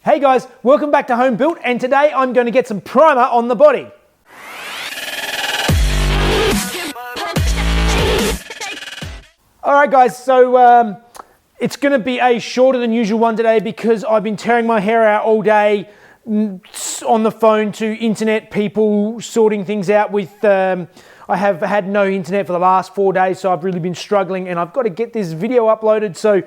Hey guys, welcome back to Home Built, and today I'm going to get some primer on the body. Alright guys, so it's going to be a shorter than usual one today because I've been tearing my hair out all day on the phone to internet people, sorting things out with... I have had no internet for the last 4 days, so I've really been struggling, and I've got to get this video uploaded, so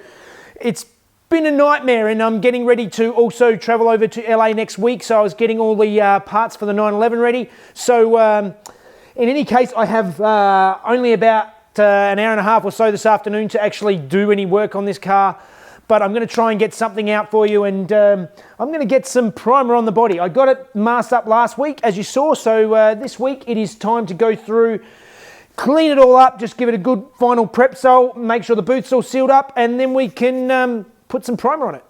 it's been a nightmare. And I'm getting ready to also travel over to LA next week, so I was getting all the parts for the 911 ready. So in any case, I have only about an hour and a half or so this afternoon to actually do any work on this car, but I'm going to try and get something out for you, and I'm going to get some primer on the body. I got it masked up last week, as you saw, so this week it is time to go through, clean it all up, just give it a good final prep so make sure the boot's all sealed up, and then we can put some primer on it.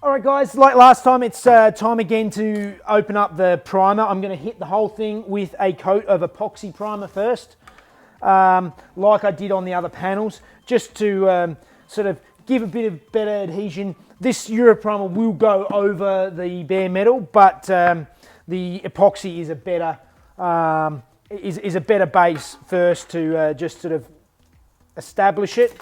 Alright guys, like last time, it's time again to open up the primer. I'm going to hit the whole thing with a coat of epoxy primer first, like I did on the other panels, just to sort of give a bit of better adhesion. This Euro primer will go over the bare metal, but the epoxy is a better is a better base first to just sort of establish it.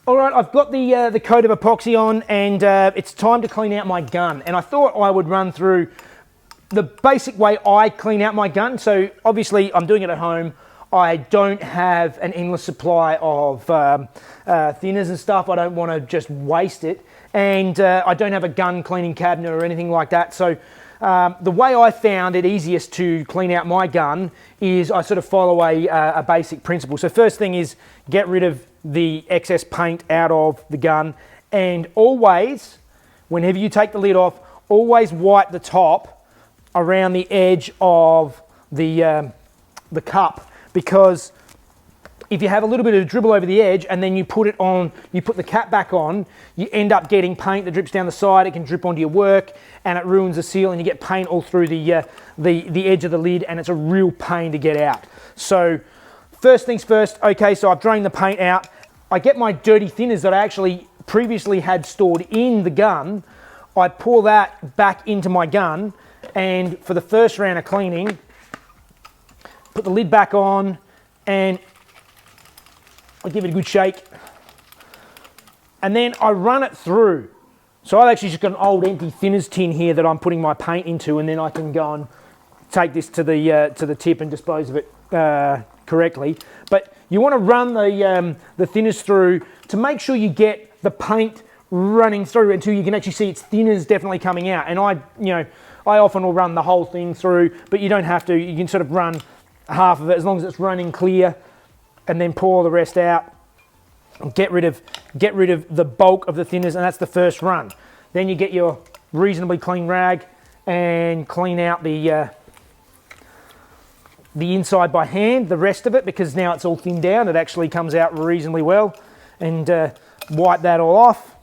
Alright, I've got the coat of epoxy on, and it's time to clean out my gun. And I thought I would run through the basic way I clean out my gun. So obviously I'm doing it at home. I don't have an endless supply of thinners and stuff. I don't want to just waste it. And I don't have a gun cleaning cabinet or anything like that. So the way I found it easiest to clean out my gun is I sort of follow a basic principle. So first thing is get rid of the excess paint out of the gun, and always, whenever you take the lid off, always wipe the top around the edge of the cup, because if you have a little bit of dribble over the edge and then you put it on, you put the cap back on, you end up getting paint that drips down the side. It can drip onto your work and it ruins the seal, and you get paint all through the edge of the lid, and it's a real pain to get out. So first things first, okay, so I've drained the paint out. I get my dirty thinners that I actually previously had stored in the gun. I pour that back into my gun, and for the first round of cleaning, put the lid back on, and I give it a good shake. And then I run it through. So I've actually just got an old empty thinners tin here that I'm putting my paint into, and then I can go and take this to the tip and dispose of it correctly. But you want to run the thinners through to make sure you get the paint running through until you can actually see its thinners definitely coming out. And I often will run the whole thing through, but you don't have to. You can sort of run half of it as long as it's running clear, and then pour the rest out. Get rid of the bulk of the thinners, and that's the first run. Then you get your reasonably clean rag and clean out the inside by hand, the rest of it, because now it's all thinned down. It actually comes out reasonably well, and wipe that all off.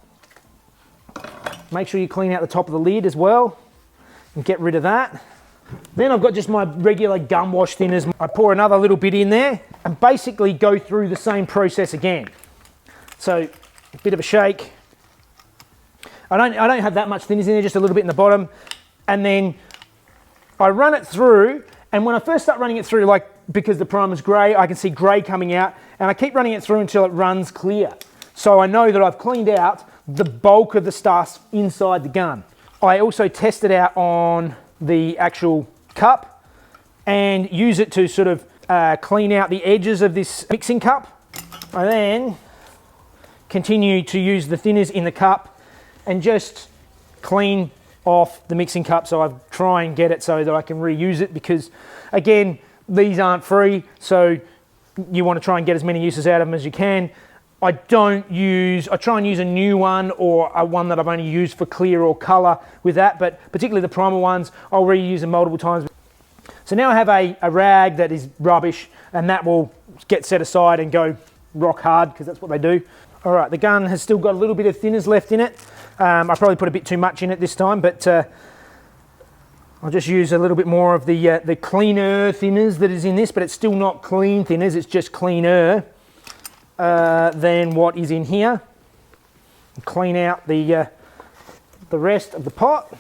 Make sure you clean out the top of the lid as well and get rid of that. Then I've got just my regular gum wash thinners. I pour another little bit in there and basically go through the same process again. So a bit of a shake. I don't have that much thinners in there, just a little bit in the bottom. And then I run it through, and when I first start running it through, like because the primer's grey, I can see grey coming out, and I keep running it through until it runs clear. So I know that I've cleaned out the bulk of the stuff inside the gun. I also test it out on the actual cup and use it to sort of clean out the edges of this mixing cup. I then continue to use the thinners in the cup and just clean off the mixing cup. So I try and get it so that I can reuse it, because again, these aren't free, so you want to try and get as many uses out of them as you can. I try and use a new one or a one that I've only used for clear or colour with that, but particularly the primer ones, I'll reuse them multiple times. So now I have a rag that is rubbish, and that will get set aside and go rock hard, because that's what they do. All right, the gun has still got a little bit of thinners left in it. I probably put a bit too much in it this time, but I'll just use a little bit more of the cleaner thinners that is in this, but it's still not clean thinners, it's just cleaner than what is in here. Clean out the rest of the pot.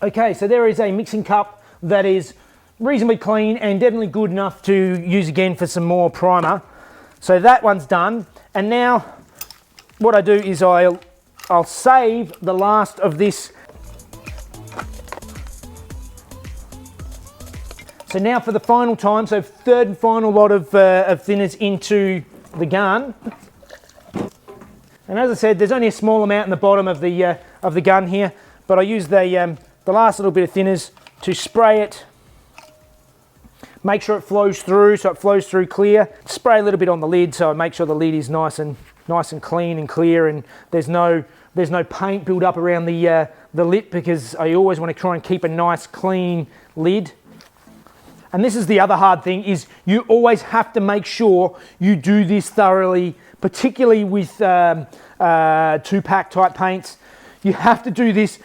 Okay, so there is a mixing cup that is reasonably clean and definitely good enough to use again for some more primer. So that one's done, and now what I do is I'll save the last of this. So now for the final time, so third and final lot of thinners into the gun. And as I said, there's only a small amount in the bottom of the gun here, but I use the last little bit of thinners to spray it. Make sure it flows through, so it flows through clear. Spray a little bit on the lid, so I make sure the lid is nice and clean and clear, and there's no paint build up around the lip, because I always want to try and keep a nice clean lid. And this is the other hard thing, is you always have to make sure you do this thoroughly, particularly with two-pack type paints. You have to do this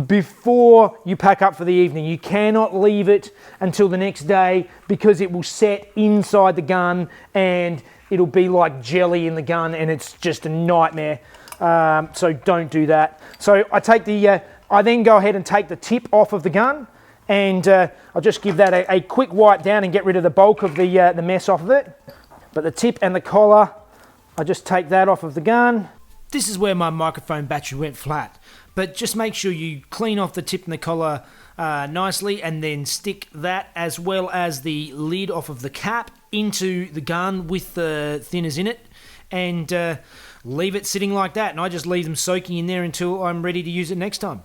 before you pack up for the evening. You cannot leave it until the next day, because it will set inside the gun and it'll be like jelly in the gun, and it's just a nightmare. So don't do that. So I then go ahead and take the tip off of the gun, and I'll just give that a quick wipe down and get rid of the bulk of the mess off of it. But the tip and the collar, I just take that off of the gun. This is where my microphone battery went flat, but just make sure you clean off the tip and the collar nicely, and then stick that as well as the lid off of the cap into the gun with the thinners in it, and leave it sitting like that. And I just leave them soaking in there until I'm ready to use it next time.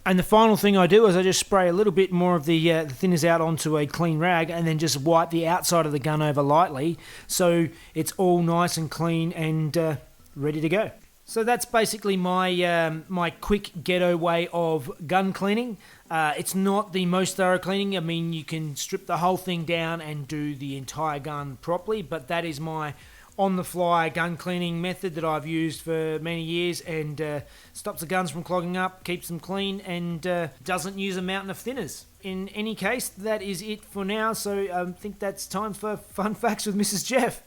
And the final thing I do is I just spray a little bit more of the thinners out onto a clean rag, and then just wipe the outside of the gun over lightly, so it's all nice and clean and ready to go. So that's basically my my quick ghetto way of gun cleaning. It's not the most thorough cleaning. I mean, you can strip the whole thing down and do the entire gun properly, but that is my on-the-fly gun cleaning method that I've used for many years, and stops the guns from clogging up, keeps them clean, and doesn't use a mountain of thinners. In any case, that is it for now, so I think that's time for Fun Facts with Mrs. Jeff.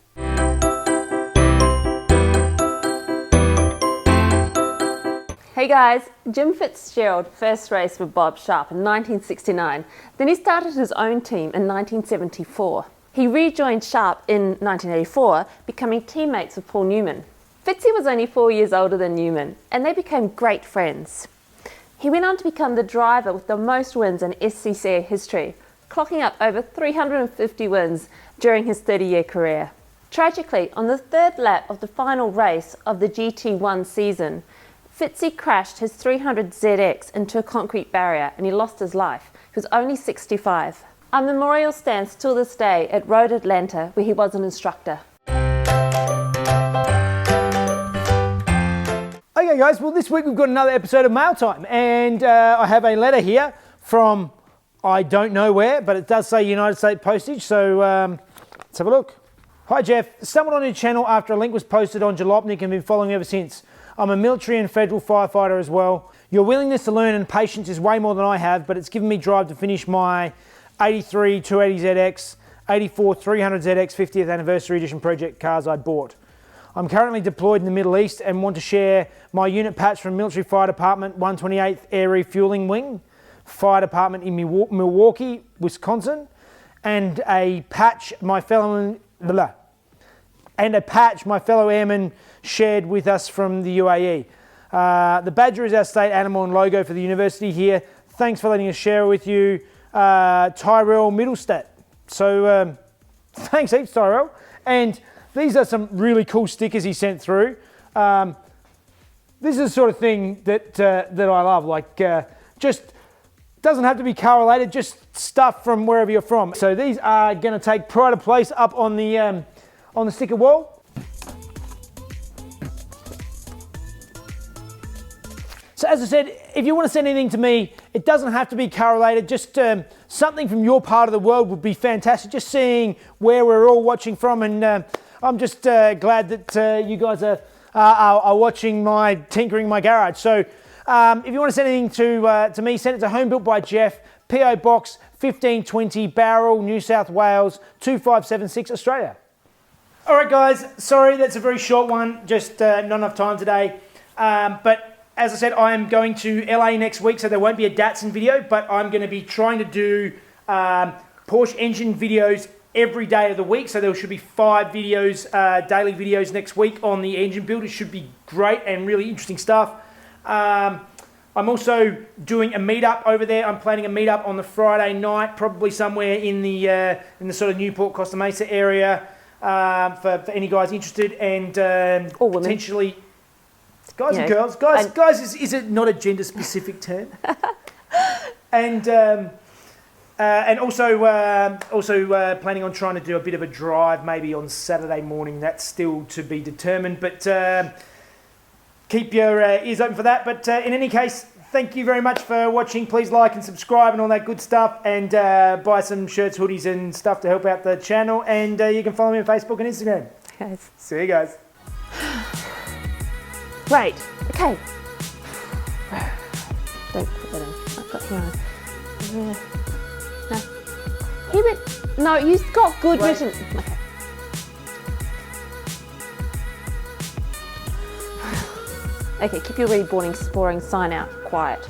Hey guys, Jim Fitzgerald first raced with Bob Sharp in 1969. Then he started his own team in 1974. He rejoined Sharp in 1984, becoming teammates with Paul Newman. Fitzy was only 4 years older than Newman, and they became great friends. He went on to become the driver with the most wins in SCCA history, clocking up over 350 wins during his 30-year career. Tragically, on the third lap of the final race of the GT1 season, Fitzy crashed his 300ZX into a concrete barrier, and he lost his life. He was only 65. A memorial stands till this day at Road Atlanta, where he was an instructor. Okay guys, well this week we've got another episode of Mail Time, and I have a letter here from I don't know where, but it does say United States postage, so Let's have a look. Hi Jeff, stumbled on your channel after a link was posted on Jalopnik and been following ever since. I'm a military and federal firefighter as well. Your willingness to learn and patience is way more than I have, but it's given me drive to finish my 83 280ZX, 84 300ZX 50th anniversary edition project cars I bought. I'm currently deployed in the Middle East and want to share my unit patch from Military Fire Department 128th Air Refueling Wing, Fire Department in Milwaukee, Wisconsin, and a patch my fellow airmen shared with us from the UAE. The badger is our state animal and logo for the university here. Thanks for letting us share it with you, Tyrell Middlestat. So thanks heaps, Tyrell. And these are some really cool stickers he sent through. This is the sort of thing that I love. Like just doesn't have to be car related, just stuff from wherever you're from. So these are going to take pride of place up on the sticker wall. So as I said, if you want to send anything to me, it doesn't have to be car related, just something from your part of the world would be fantastic. Just seeing where we're all watching from, and I'm just glad that you guys are watching my tinkering my garage. So if you want to send anything to me, send it to Home Built by Jeff, PO Box 1520 Bowral, New South Wales 2576 Australia. All right guys, sorry that's a very short one, just not enough time today. But as I said, I am going to LA next week, so there won't be a Datsun video, but I'm going to be trying to do Porsche engine videos every day of the week. So there should be 5 videos, daily videos next week on the engine build. It should be great and really interesting stuff. I'm also doing a meetup over there. I'm planning a meetup on the Friday night, probably somewhere in the sort of Newport, Costa Mesa area, for any guys interested, and or women. Potentially guys and girls. Guys is it not a gender specific term? And also planning on trying to do a bit of a drive maybe on Saturday morning. That's still to be determined, but keep your ears open for that. But in any case, thank you very much for watching. Please like and subscribe and all that good stuff, and buy some shirts, hoodies and stuff to help out the channel. And you can follow me on Facebook and Instagram. Guys. See you guys. Right, okay. Don't put that in. I've got here. No, you've got good vision. Okay. Okay, keep your really boring sign out quiet.